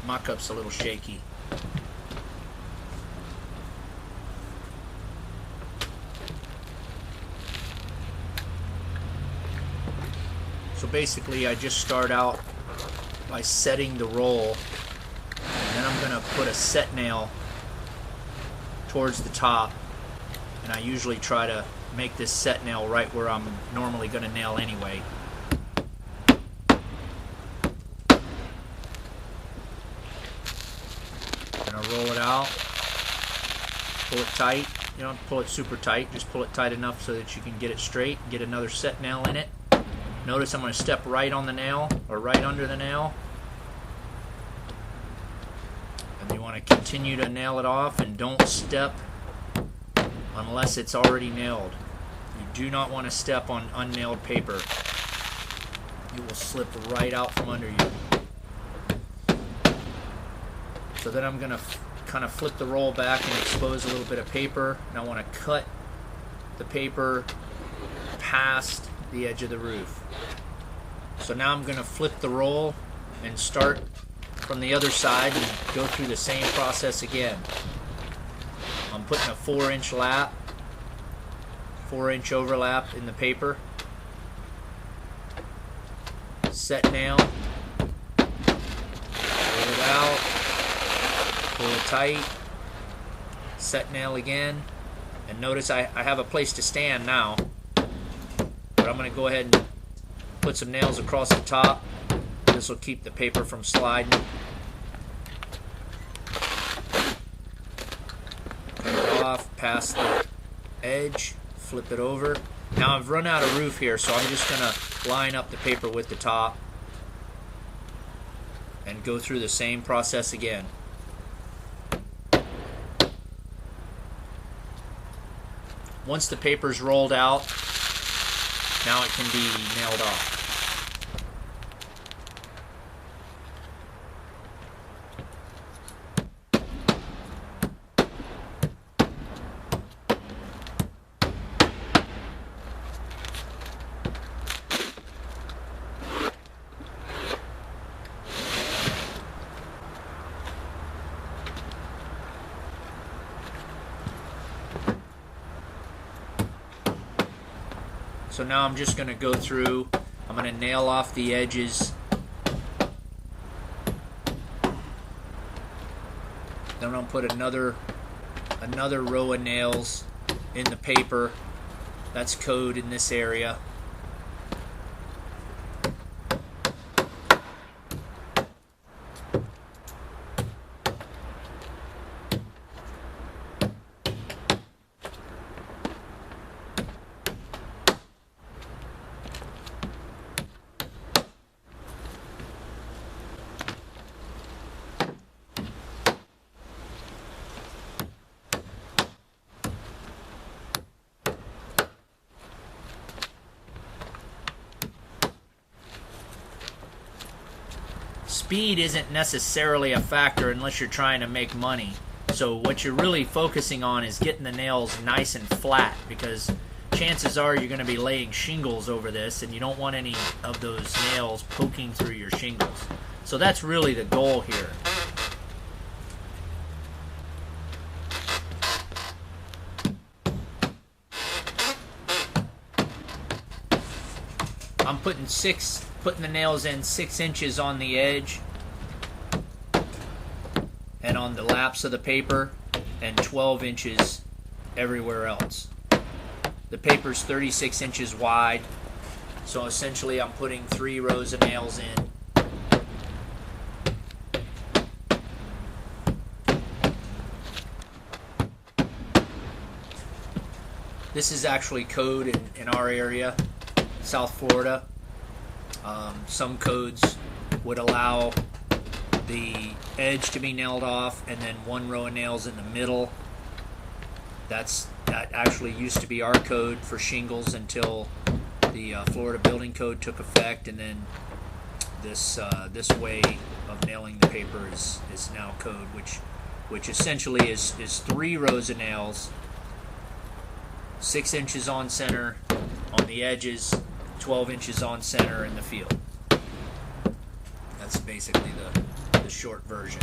Mockup's a little shaky. So basically I just start out by setting the roll, and then I'm going to put a set nail towards the top, and I usually try to make this set nail right where I'm normally going to nail anyway. And I roll it out, pull it tight. You don't pull it super tight, just pull it tight enough so that you can get it straight, get another set nail in it. Notice I'm going to step right on the nail, or right under the nail. And you want to continue to nail it off, and don't step unless it's already nailed. You do not want to step on unnailed paper. You will slip right out from under you. So then I'm going to kind of flip the roll back and expose a little bit of paper. And I want to cut the paper past the edge of the roof. So now I'm going to flip the roll and start from the other side and go through the same process again. I'm putting a 4-inch lap, 4-inch overlap in the paper. Set nail, roll it out, pull it tight, set nail again, and notice I have a place to stand now. But I'm going to go ahead and put some nails across the top. This will keep the paper from sliding. Cut it off past the edge, flip it over. Now I've run out of roof here, so I'm just going to line up the paper with the top and go through the same process again. Once the paper's rolled out, now it can be nailed off. So now I'm just going to go through, I'm going to nail off the edges. Then I'm going to put another row of nails in the paper. That's code in this area. Speed isn't necessarily a factor unless you're trying to make money. So what you're really focusing on is getting the nails nice and flat, because chances are you're going to be laying shingles over this, and you don't want any of those nails poking through your shingles. So that's really the goal here. I'm putting the nails in 6 inches on the edge and on the laps of the paper, and 12 inches everywhere else. The paper's 36 inches wide, so essentially I'm putting 3 rows of nails in. This is actually code in our area, South Florida. Some codes would allow the edge to be nailed off and then 1 row of nails in the middle. That actually used to be our code for shingles until the Florida Building Code took effect, and then this way of nailing the paper is now code, which essentially is 3 rows of nails, 6 inches on center on the edges, 12 inches on center in the field. That's basically the short version.